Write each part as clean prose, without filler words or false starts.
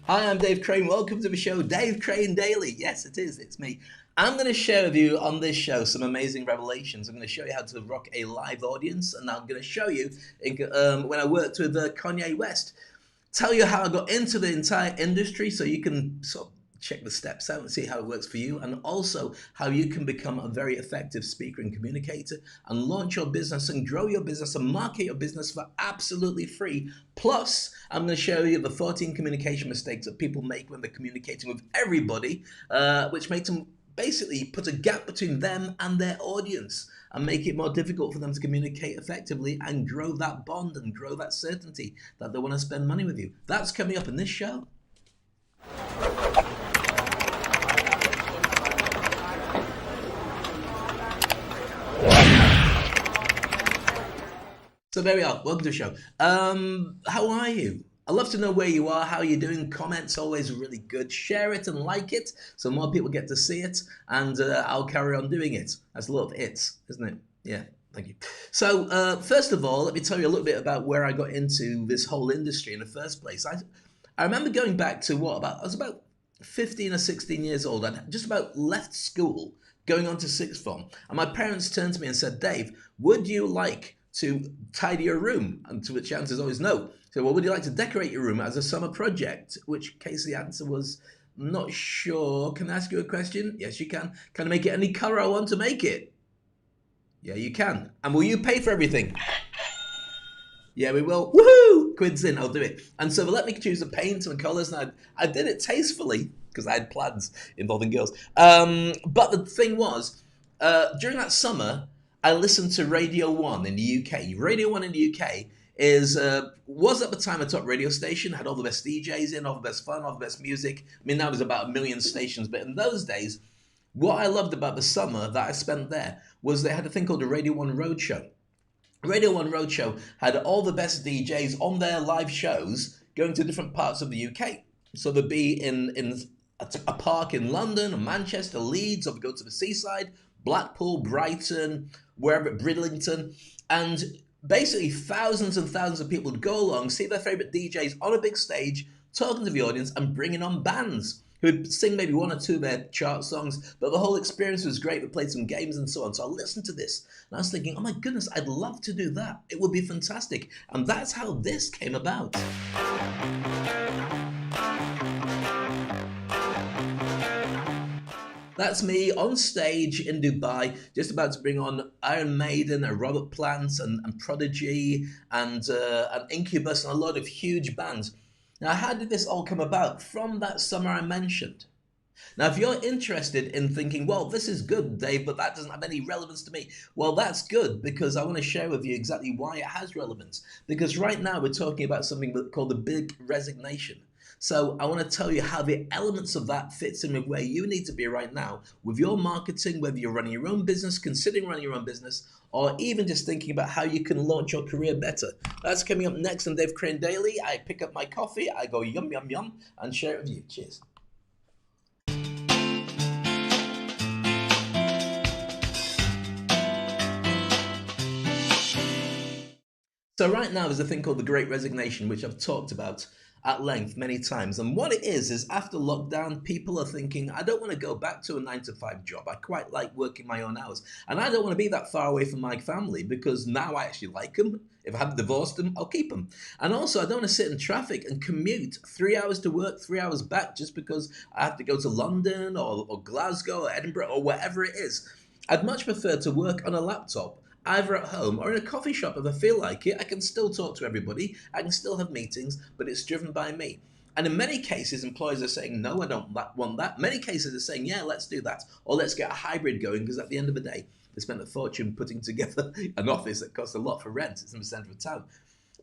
Hi, I'm Dave Crane. Welcome to the show, Dave Crane Daily. Yes, it is. It's me. I'm going to share with you on this show some amazing revelations. I'm going to show you how to rock a live audience, and I'm going to show you when I worked with Kanye West. Tell you how I got into the entire industry so you can sort of check the steps out and see how it works for you, and also how you can become a very effective speaker and communicator and launch your business and grow your business and market your business for absolutely free. Plus, I'm going to show you the 14 communication mistakes that people make when they're communicating with everybody, which makes them basically put a gap between them and their audience and make it more difficult for them to communicate effectively and grow that bond and grow that certainty that they want to spend money with you. That's coming up in this show. So there we are. Welcome to the show. How are you? I'd love to know where you are, how you're doing. Comments always really good. Share it and like it so more people get to see it, and I'll carry on doing it. That's a lot of hits, isn't it? Yeah, thank you. So first of all, let me tell you a little bit about where I got into this whole industry in the first place. I remember going back to I was about 15 or 16 years old. I'd just about left school, going on to sixth form, and my parents turned to me and said, "Dave, would you like to tidy your room?" And to which the answer is always no. So, well, would you like to decorate your room as a summer project? Which case the answer was, not sure. Can I ask you a question? Yes, you can. Can I make it any color I want to make it? Yeah, you can. And will you pay for everything? Yeah, we will. Woohoo! Quid's in, I'll do it. And so they let me choose the paints and colors, and I did it tastefully because I had plans involving girls. But the thing was, during that summer, I listened to Radio 1 in the UK. Radio 1 in the UK was at the time a top radio station, had all the best DJs in, all the best fun, all the best music. I mean, now there's about 1 million stations, but in those days, what I loved about the summer that I spent there was they had a thing called the Radio 1 Roadshow. Radio 1 Roadshow had all the best DJs on their live shows going to different parts of the UK. So they'd be in a park in London or Manchester, Leeds, or they'd go to the seaside, Blackpool, Brighton, wherever, Bridlington, and basically thousands and thousands of people would go along, see their favorite DJs on a big stage, talking to the audience and bringing on bands who would sing maybe one or two of their chart songs, but the whole experience was great. We played some games and so on. So I listened to this and I was thinking, oh my goodness, I'd love to do that. It would be fantastic. And that's how this came about. That's me on stage in Dubai, just about to bring on Iron Maiden and Robert Plant and Prodigy and Incubus and a lot of huge bands. Now, how did this all come about? From that summer I mentioned. Now, if you're interested in thinking, well, this is good, Dave, but that doesn't have any relevance to me. Well, that's good, because I want to share with you exactly why it has relevance. Because right now we're talking about something called the Great Resignation. So I want to tell you how the elements of that fits in with where you need to be right now with your marketing, whether you're running your own business, considering running your own business, or even just thinking about how you can launch your career better. That's coming up next on Dave Crane Daily. I pick up my coffee, I go yum, yum, yum, and share it with you. Cheers. So right now there's a thing called the Great Resignation, which I've talked about at length many times. And what it is after lockdown, people are thinking, I don't want to go back to a 9-to-5 job. I quite like working my own hours. And I don't want to be that far away from my family because now I actually like them. If I haven't divorced them, I'll keep them. And also, I don't want to sit in traffic and commute 3 hours to work, 3 hours back just because I have to go to London or Glasgow or Edinburgh or wherever it is. I'd much prefer to work on a laptop, either at home or in a coffee shop. If I feel like it, I can still talk to everybody, I can still have meetings, but it's driven by me. And in many cases, employers are saying, no, I don't want that. Many cases are saying, yeah, let's do that. Or let's get a hybrid going, because at the end of the day, they spent a fortune putting together an office that costs a lot for rent. It's in the centre of town.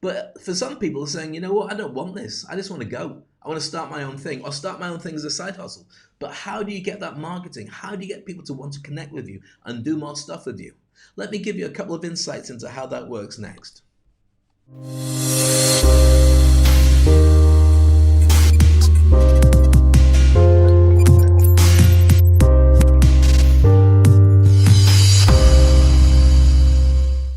But for some people are saying, you know what, I don't want this. I just want to go. I want to start my own thing or start my own thing as a side hustle. But how do you get that marketing? How do you get people to want to connect with you and do more stuff with you? Let me give you a couple of insights into how that works next.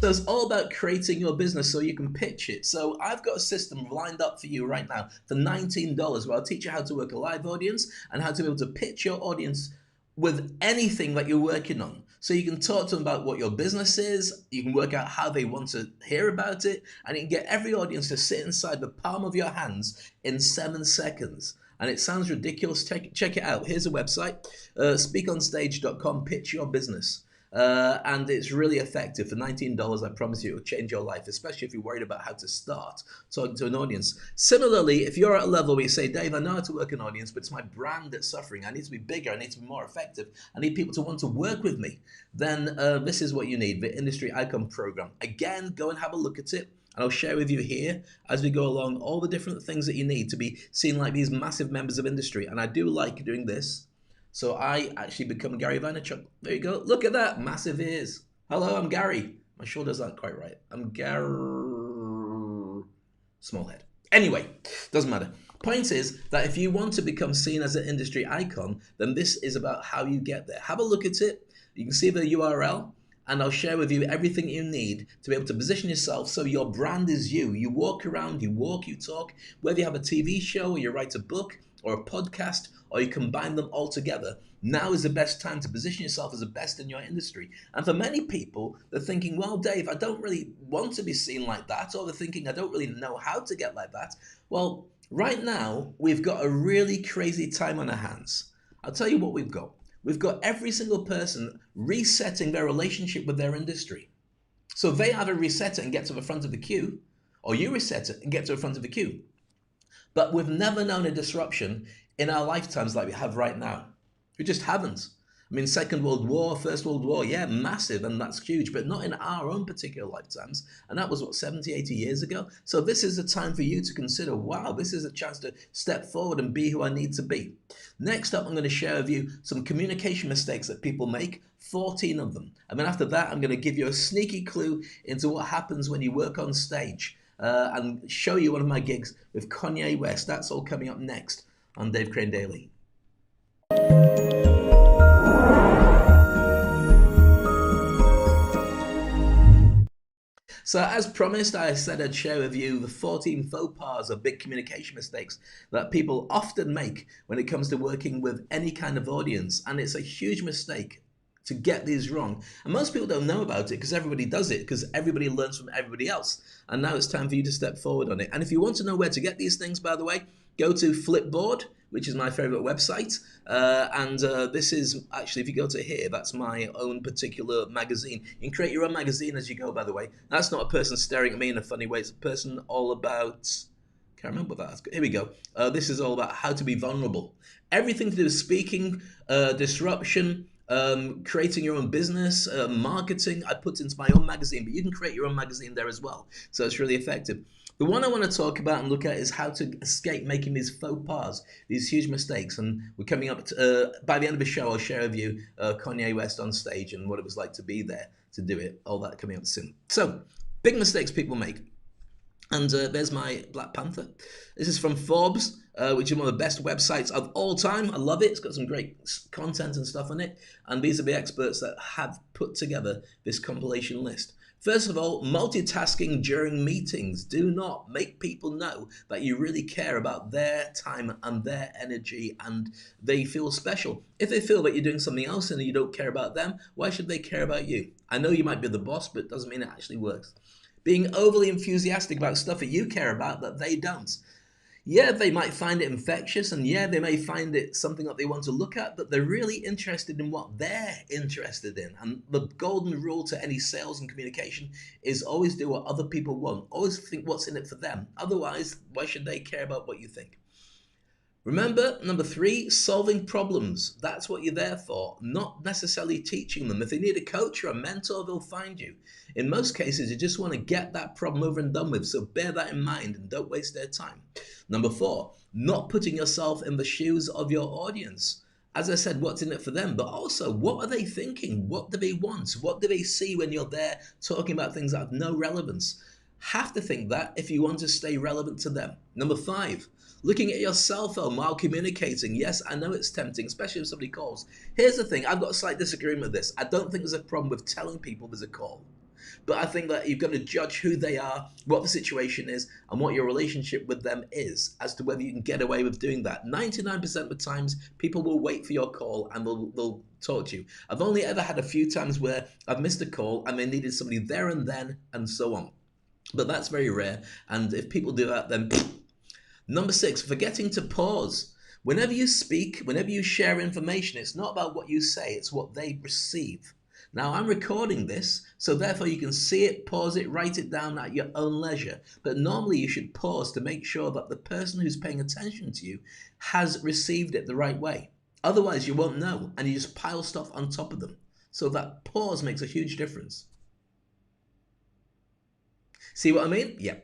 So it's all about creating creating your business so you can pitch it. So I've got a system lined up for you right now for $19 where I'll teach you how to work a live audience and how to be able to pitch your audience with anything that you're working on. So you can talk to them about what your business is, you can work out how they want to hear about it, and you can get every audience to sit inside the palm of your hands in 7 seconds. And it sounds ridiculous. Check it out. Here's a website, speakonstage.com, pitch your business. And it's really effective. For $19, I promise you it will change your life, especially if you're worried about how to start talking to an audience. Similarly, if you're at a level where you say, Dave, I know how to work an audience, but it's my brand that's suffering. I need to be bigger. I need to be more effective. I need people to want to work with me. Then this is what you need, the Industry Icon Program. Again, go and have a look at it. And I'll share with you here as we go along all the different things that you need to be seen like these massive members of industry. And I do like doing this. So I actually become Gary Vaynerchuk. There you go. Look at that. Massive ears. Hello, I'm Gary. My shoulders aren't quite right. I'm Gary. Small head. Anyway, doesn't matter. Point is that if you want to become seen as an industry icon, then this is about how you get there. Have a look at it. You can see the URL. And I'll share with you everything you need to be able to position yourself so your brand is you. You walk around, you walk, you talk, whether you have a TV show or you write a book or a podcast or you combine them all together. Now is the best time to position yourself as the best in your industry. And for many people, they're thinking, well, Dave, I don't really want to be seen like that. Or they're thinking, I don't really know how to get like that. Well, right now, we've got a really crazy time on our hands. I'll tell you what we've got. We've got every single person resetting their relationship with their industry. So they either reset it and get to the front of the queue, or you reset it and get to the front of the queue. But we've never known a disruption in our lifetimes like we have right now. We just haven't. I mean, Second World War, First World War, yeah, massive, and that's huge, but not in our own particular lifetimes. And that was, what, 70, 80 years ago? So this is a time for you to consider, wow, this is a chance to step forward and be who I need to be. Next up, I'm going to share with you some communication mistakes that people make, 14 of them. And then after that, I'm going to give you a sneaky clue into what happens when you work on stage and show you one of my gigs with Kanye West. That's all coming up next on Dave Crane Daily. So as promised, I said I'd share with you the 14 faux pas or big communication mistakes that people often make when it comes to working with any kind of audience. And it's a huge mistake to get these wrong. And most people don't know about it because everybody does it, because everybody learns from everybody else. And now it's time for you to step forward on it. And if you want to know where to get these things, by the way, go to Flipboard, which is my favorite website. This is actually, if you go to here, that's my own particular magazine. You can create your own magazine as you go, by the way. That's not a person staring at me in a funny way. It's a person all about, can't remember what that is. Here we go. This is all about how to be vulnerable. Everything to do with speaking, disruption, creating your own business, marketing, I put into my own magazine, but you can create your own magazine there as well. So it's really effective. The one I want to talk about and look at is how to escape making these faux pas, these huge mistakes. And we're coming up to, by the end of the show, I'll share with you Kanye West on stage and what it was like to be there to do it. All that coming up soon. So, big mistakes people make. And there's my Black Panther. This is from Forbes, which is one of the best websites of all time. I love it. It's got some great content and stuff on it. And these are the experts that have put together this compilation list. First of all, multitasking during meetings. Do not make people know that you really care about their time and their energy and they feel special. If they feel that you're doing something else and you don't care about them, why should they care about you? I know you might be the boss, but it doesn't mean it actually works. Being overly enthusiastic about stuff that you care about that they don't. Yeah, they might find it infectious, and yeah, they may find it something that they want to look at, but they're really interested in what they're interested in. And the golden rule to any sales and communication is always do what other people want. Always think what's in it for them. Otherwise, why should they care about what you think? Remember, number 3, solving problems. That's what you're there for, not necessarily teaching them. If they need a coach or a mentor, they'll find you. In most cases, you just want to get that problem over and done with, so bear that in mind and don't waste their time. Number 4, not putting yourself in the shoes of your audience. As I said, what's in it for them, but also, what are they thinking? What do they want? What do they see when you're there talking about things that have no relevance? Have to think that if you want to stay relevant to them. Number 5, looking at your cell phone while communicating. Yes, I know it's tempting, especially if somebody calls. Here's the thing, I've got a slight disagreement with this. I don't think there's a problem with telling people there's a call. But I think that you've got to judge who they are, what the situation is, and what your relationship with them is as to whether you can get away with doing that. 99% of the times, people will wait for your call and they'll talk to you. I've only ever had a few times where I've missed a call and they needed somebody there and then, and so on. But that's very rare. And if people do that, then number 6, forgetting to pause. Whenever you speak, whenever you share information, it's not about what you say, it's what they receive. Now, I'm recording this, so therefore you can see it, pause it, write it down at your own leisure. But normally you should pause to make sure that the person who's paying attention to you has received it the right way. Otherwise, you won't know, and you just pile stuff on top of them. So that pause makes a huge difference. See what I mean? Yeah.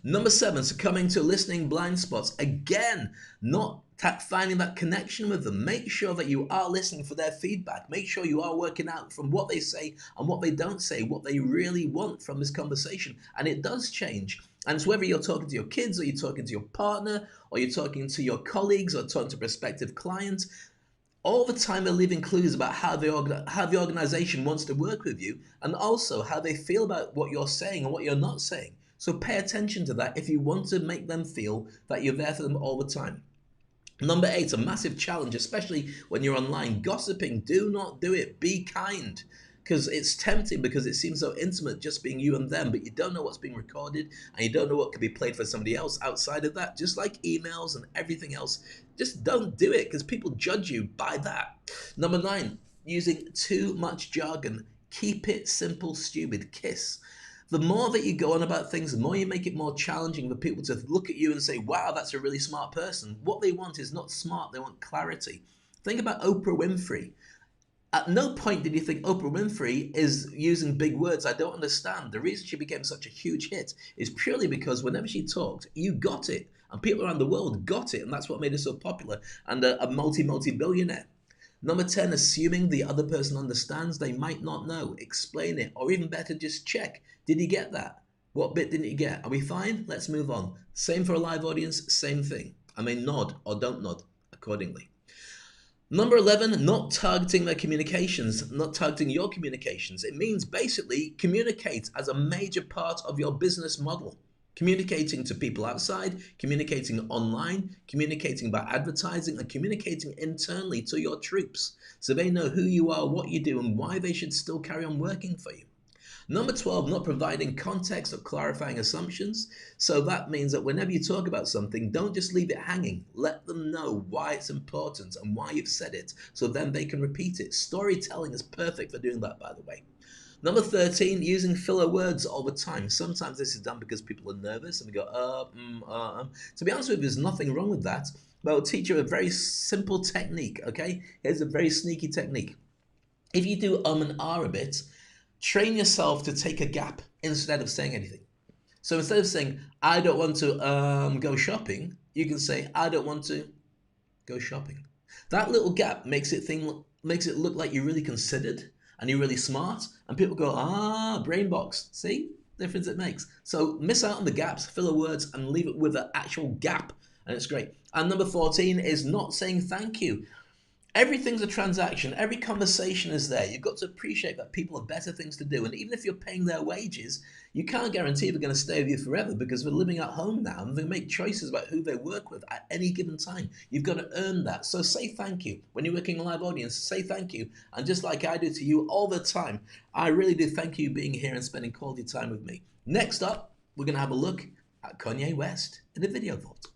Number 7, succumbing to listening blind spots. Again, not finding that connection with them. Make sure that you are listening for their feedback. Make sure you are working out from what they say and what they don't say, what they really want from this conversation. And it does change. And it's whether you're talking to your kids or you're talking to your partner or you're talking to your colleagues or talking to prospective clients. All the time they're leaving clues about how the organization wants to work with you and also how they feel about what you're saying and what you're not saying. So pay attention to that if you want to make them feel that you're there for them all the time. Number 8, a massive challenge, especially when you're online. Gossiping, do not do it. Be kind. Because it's tempting because it seems so intimate just being you and them, but you don't know what's being recorded and you don't know what could be played for somebody else outside of that. Just like emails and everything else, just don't do it because people judge you by that. Number 9, using too much jargon. Keep it simple, stupid. KISS. The more that you go on about things, the more you make it more challenging for people to look at you and say, wow, that's a really smart person. What they want is not smart, they want clarity. Think about Oprah Winfrey. At no point did you think Oprah Winfrey is using big words. I don't understand. The reason she became such a huge hit is purely because whenever she talked, you got it. And people around the world got it. And that's what made her so popular and a multi-billionaire. Number 10, assuming the other person understands. They might not know. Explain it. Or even better, just check. Did he get that? What bit didn't you get? Are we fine? Let's move on. Same for a live audience, same thing. I may nod or don't nod accordingly. Number 11, not targeting their communications, not targeting your communications. It means basically communicate as a major part of your business model. Communicating to people outside, communicating online, communicating by advertising, and communicating internally to your troops so they know who you are, what you do, and why they should still carry on working for you. Number 12, not providing context or clarifying assumptions. So that means that whenever you talk about something, don't just leave it hanging. Let them know why it's important and why you've said it, so then they can repeat it. Storytelling is perfect for doing that, by the way. Number 13, using filler words all the time. Sometimes this is done because people are nervous and they go, To be honest with you, there's nothing wrong with that. But I'll teach you a very simple technique, okay? Here's a very sneaky technique. If you do and a bit, train yourself to take a gap instead of saying anything. So instead of saying, I don't want to go shopping, you can say, I don't want to go shopping. That little gap makes it look like you're really considered and you're really smart. And people go, brain box. See? Difference it makes. So miss out on the gaps, filler words, and leave it with an actual gap. And it's great. And number 14 is not saying thank you. Everything's a transaction. Every conversation is there. You've got to appreciate that people have better things to do. And even if you're paying their wages, you can't guarantee they're going to stay with you forever because they're living at home now and they make choices about who they work with at any given time. You've got to earn that. So say thank you. When you're working a live audience, say thank you. And just like I do to you all the time, I really do thank you being here and spending quality time with me. Next up, we're going to have a look at Kanye West in a video vault.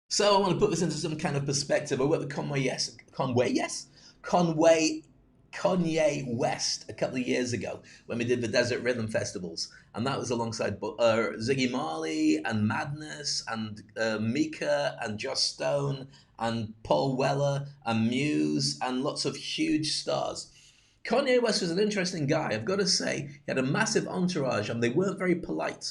So I want to put this into some kind of perspective. I worked with Kanye West a couple of years ago when we did the Desert Rhythm Festivals. And that was alongside Ziggy Marley and Madness and Mika and Joss Stone and Paul Weller and Muse and lots of huge stars. Kanye West was an interesting guy. I've got to say, he had a massive entourage and they weren't very polite.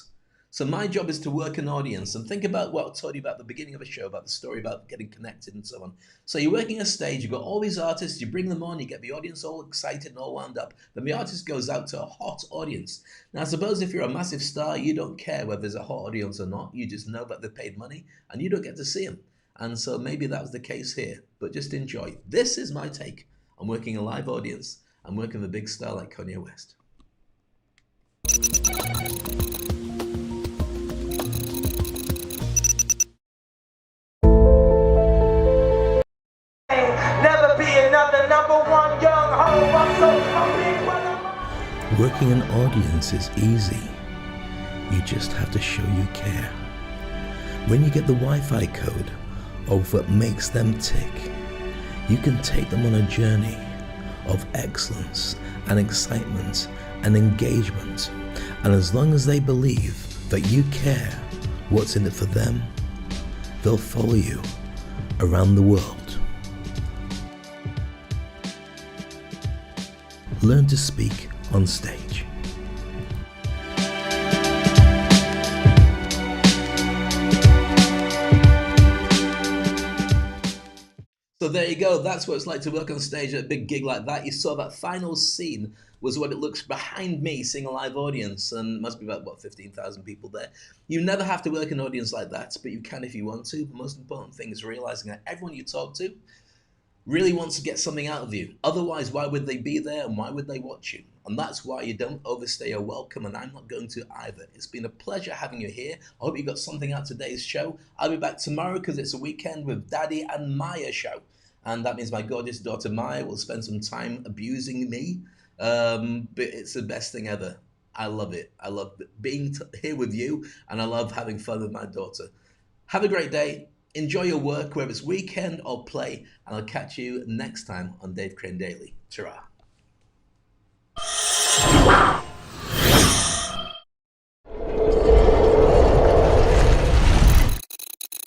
So my job is to work an audience and think about what I told you about at the beginning of a show, about the story about getting connected and so on. So you're working a stage, you've got all these artists, you bring them on, you get the audience all excited and all wound up. Then the artist goes out to a hot audience. Now suppose if you're a massive star, you don't care whether there's a hot audience or not. You just know that they paid money and you don't get to see them. And so maybe that was the case here, but just enjoy. This is my take on working a live audience and working with a big star like Kanye West. Never be another number one young ho. I'm so big when I'm Working an audience is easy. You just have to show you care. When you get the Wi-Fi code of what makes them tick, you can take them on a journey of excellence and excitement and engagement. And as long as they believe that you care what's in it for them, they'll follow you around the world. Learn to speak on stage. So there you go. That's what it's like to work on stage at a big gig like that. You saw that final scene was what it looks behind me, seeing a live audience, and must be about, what, 15,000 people there. You never have to work an audience like that, but you can if you want to. The most important thing is realizing that everyone you talk to really wants to get something out of you. Otherwise, why would they be there and why would they watch you? And that's why you don't overstay your welcome, and I'm not going to either. It's been a pleasure having you here. I hope you got something out of today's show. I'll be back tomorrow because it's a weekend with Daddy and Maya show. And that means my gorgeous daughter Maya will spend some time abusing me. But it's the best thing ever. I love it. I love being here with you, and I love having fun with my daughter. Have a great day. Enjoy your work, whether it's weekend or play, and I'll catch you next time on Dave Crane Daily. Ta-ra.